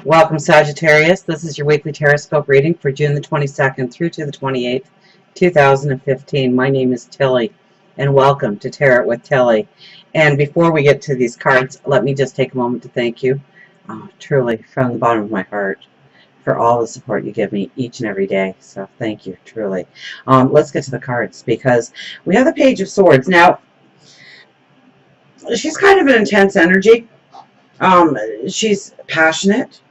Welcome, Sagittarius. This is your weekly Tarotscope reading for June the 22nd through to the 28th, 2015. My name is Tilly, and welcome to Tarot with Tilly. And before we get to these cards, let me just take a moment to thank you, truly, from the bottom of my heart, for all the support you give me each and every day. So thank you, truly. Let's get to the cards, because we have the Page of Swords. Now, she's kind of an intense energy. She's passionate.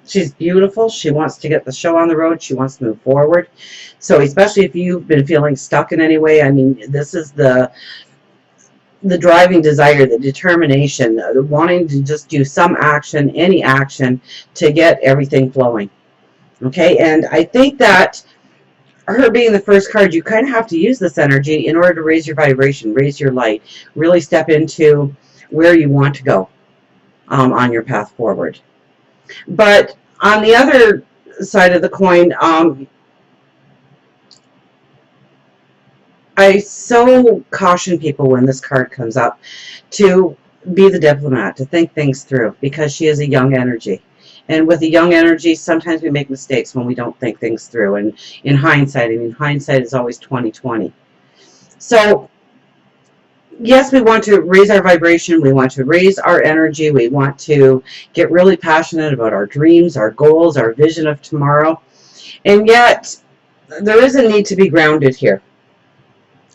She's beautiful. She wants to get the show on the road. She wants to move forward. So especially if you've been feeling stuck in any way, I mean, this is the driving desire, the determination, the wanting to just do some action, any action, to get everything flowing. Okay, and I think that her being the first card, you kind of have to use this energy in order to raise your vibration, raise your light, really step into where you want to go on your path forward. But on the other side of the coin, I so caution people when this card comes up to be the diplomat, to think things through, because she is a young energy. And with a young energy, sometimes we make mistakes when we don't think things through. And in hindsight, I mean, hindsight is always 20/20. So yes, we want to raise our vibration, we want to raise our energy, we want to get really passionate about our dreams, our goals, our vision of tomorrow. And yet, there is a need to be grounded here.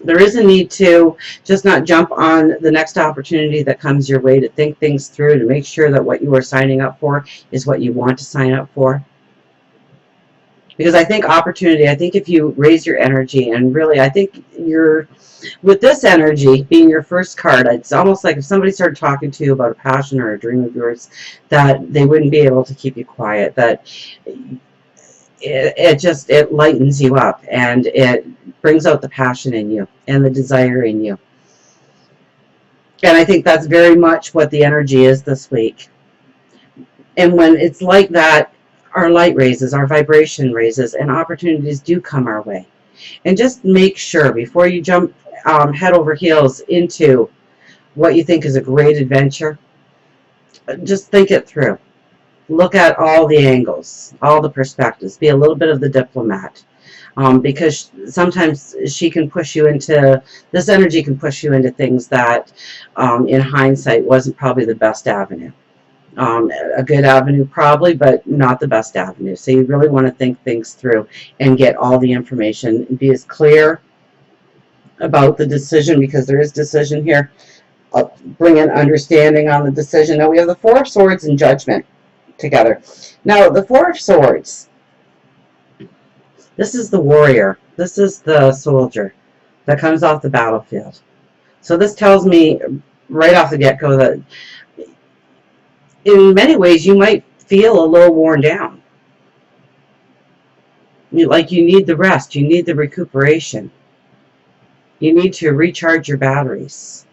There is a need to just not jump on the next opportunity that comes your way, to think things through, to make sure that what you are signing up for is what you want to sign up for. Because I think opportunity, I think if you raise your energy, and really, I think you're, with this energy being your first card, it's almost like if somebody started talking to you about a passion or a dream of yours, that they wouldn't be able to keep you quiet, that it lightens you up, and it brings out the passion in you and the desire in you. And I think that's very much what the energy is this week. And when it's like that, our light raises, our vibration raises, and opportunities do come our way. And just make sure before you jump head over heels into what you think is a great adventure, just think it through. Look at all the angles, all the perspectives. Be a little bit of the diplomat, because sometimes she can push you into, this energy can push you into things that in hindsight wasn't probably the best avenue. A good avenue probably, but not the best avenue. So you really want to think things through and get all the information and be as clear about the decision, because there is decision here. Bring an understanding on the decision. Now we have the Four of Swords and Judgment together. Now the Four of Swords, this is the warrior. This is the soldier that comes off the battlefield. So this tells me right off the get-go that in many ways you might feel a little worn down. Like you need the rest, you need the recuperation. You need to recharge your batteries.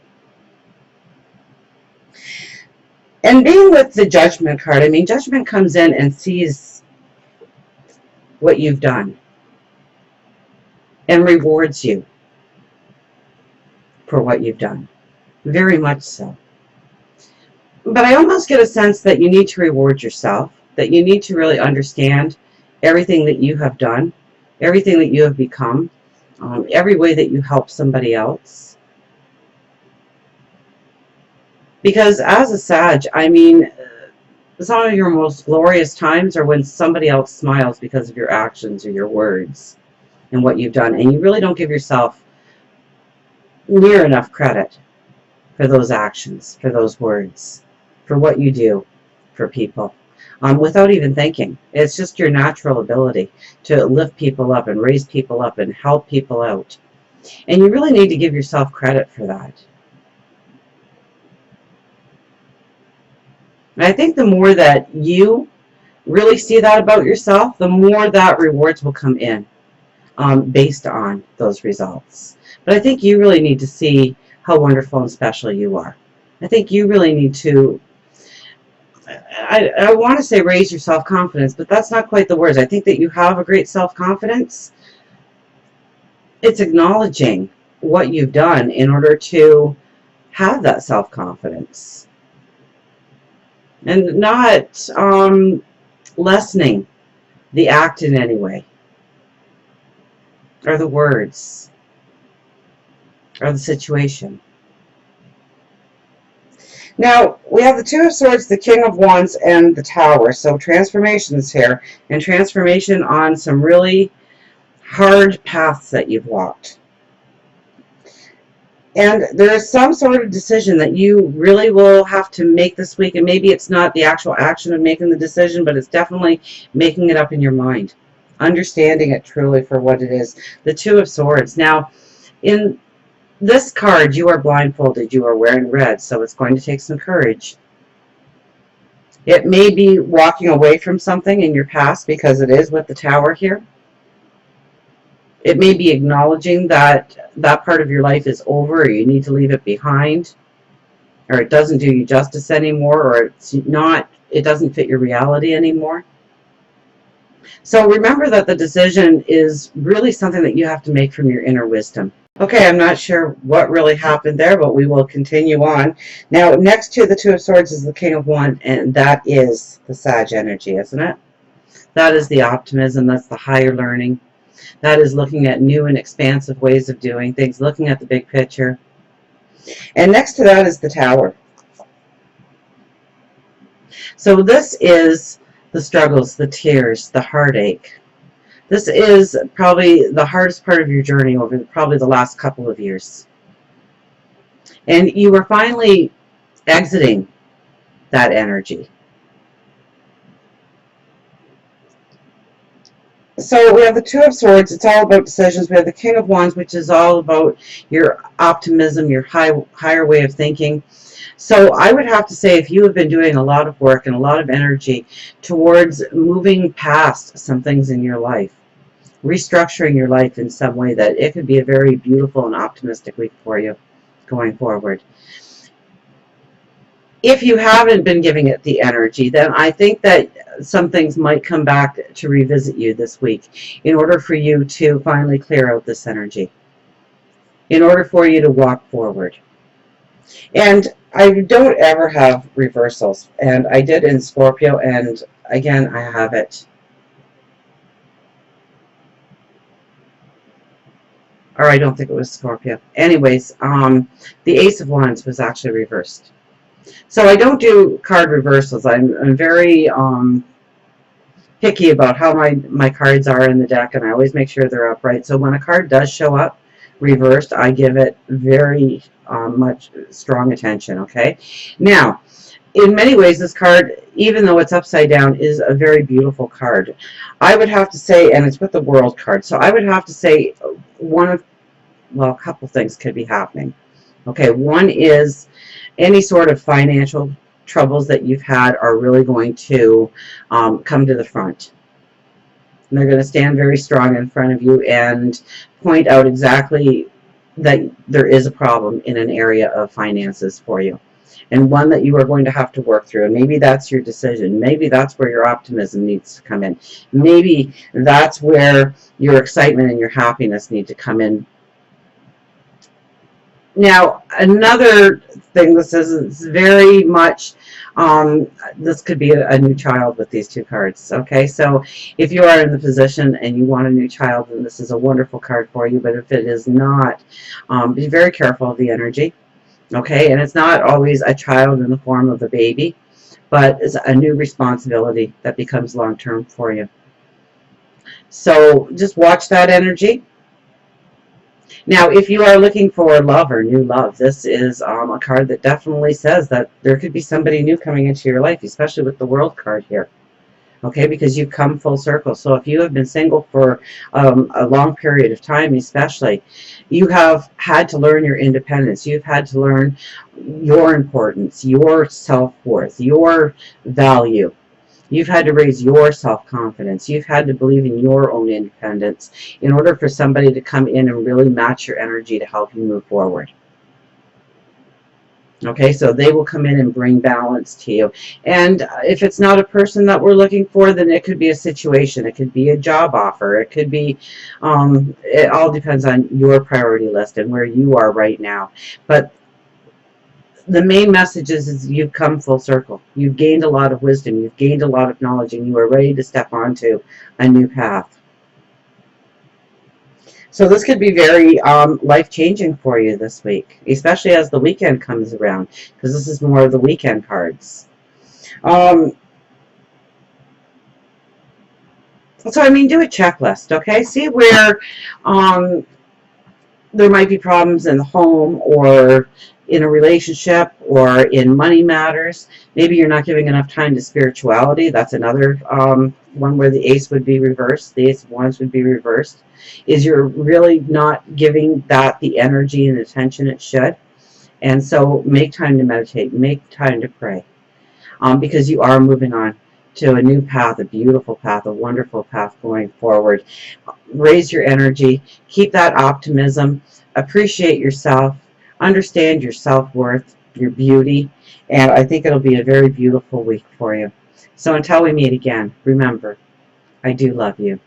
And being with the Judgment card, I mean, Judgment comes in and sees what you've done and rewards you for what you've done. Very much so. But I almost get a sense that you need to reward yourself, that you need to really understand everything that you have done, everything that you have become, every way that you help somebody else. Because as a Sag, I mean, some of your most glorious times are when somebody else smiles because of your actions or your words and what you've done. And you really don't give yourself near enough credit for those actions, for those words, for what you do for people, without even thinking. It's just your natural ability to lift people up and raise people up and help people out. And you really need to give yourself credit for that. And I think the more that you really see that about yourself, the more that rewards will come in based on those results. But I think you really need to see how wonderful and special you are. I think you really need to, I want to say raise your self-confidence, but that's not quite the words. I think that you have a great self-confidence. It's acknowledging what you've done in order to have that self-confidence. And not lessening the act in any way, or the words, or the situation. Now, we have the Two of Swords, the King of Wands, and the Tower. So transformations here, and transformation on some really hard paths that you've walked. And there is some sort of decision that you really will have to make this week, and maybe it's not the actual action of making the decision, but it's definitely making it up in your mind, understanding it truly for what it is. The Two of Swords. Now, in this card, you are blindfolded, you are wearing red, so it's going to take some courage. It may be walking away from something in your past, because it is with the Tower here. It may be acknowledging that that part of your life is over, or you need to leave it behind, or it doesn't do you justice anymore, or it doesn't fit your reality anymore. So remember that the decision is really something that you have to make from your inner wisdom. Okay, I'm not sure what really happened there, but we will continue on. Now, next to the Two of Swords is the King of Wands, and that is the Sag energy, isn't it? That is the optimism, that's the higher learning. That is looking at new and expansive ways of doing things, looking at the big picture. And next to that is the Tower. So this is the struggles, the tears, the heartache. This is probably the hardest part of your journey over probably the last couple of years. And you were finally exiting that energy. So we have the Two of Swords. It's all about decisions. We have the King of Wands, which is all about your optimism, your higher way of thinking. So I would have to say, if you have been doing a lot of work and a lot of energy towards moving past some things in your life, restructuring your life in some way, that it could be a very beautiful and optimistic week for you going forward. If you haven't been giving it the energy, then I think that some things might come back to revisit you this week in order for you to finally clear out this energy, in order for you to walk forward. And I don't ever have reversals, and I did in Scorpio, and again I have it. Or I don't think it was Scorpio. Anyways, the Ace of Wands was actually reversed. So I don't do card reversals. I'm very picky about how my cards are in the deck, and I always make sure they're upright. So when a card does show up reversed, I give it very much strong attention, okay? Now, in many ways, this card, even though it's upside down, is a very beautiful card. I would have to say, and it's with the World card, so I would have to say a couple things could be happening. Okay, one is any sort of financial troubles that you've had are really going to come to the front. And they're going to stand very strong in front of you and point out exactly that there is a problem in an area of finances for you, and one that you are going to have to work through. And maybe that's your decision. Maybe that's where your optimism needs to come in. Maybe that's where your excitement and your happiness need to come in. Now, another thing, this is very much, this could be a new child with these two cards, okay? So if you are in the position and you want a new child, then this is a wonderful card for you. But if it is not, be very careful of the energy, okay? And it's not always a child in the form of a baby, but it's a new responsibility that becomes long-term for you. So just watch that energy. Now, if you are looking for love or new love, this is a card that definitely says that there could be somebody new coming into your life, especially with the World card here. Okay, because you've come full circle. So if you have been single for a long period of time, especially, you have had to learn your independence. You've had to learn your importance, your self-worth, your value. You've had to raise your self-confidence. You've had to believe in your own independence in order for somebody to come in and really match your energy to help you move forward. Okay, so they will come in and bring balance to you. And if it's not a person that we're looking for, then it could be a situation. It could be a job offer. It could be, it all depends on your priority list and where you are right now. But the main message is you've come full circle. You've gained a lot of wisdom. You've gained a lot of knowledge, and you are ready to step onto a new path. So this could be very life-changing for you this week, especially as the weekend comes around, because this is more of the weekend cards. So, I mean, do a checklist, okay? See where there might be problems in the home or in a relationship or in money matters. Maybe you're not giving enough time to spirituality. That's another one where the ace would be reversed. The ace of wands would be reversed. Is you're really not giving that the energy and attention it should. And so make time to meditate. Make time to pray. Because you are moving on to a new path, a beautiful path, a wonderful path going forward. Raise your energy, keep that optimism, appreciate yourself, understand your self-worth, your beauty, and I think it'll be a very beautiful week for you. So until we meet again, remember, I do love you.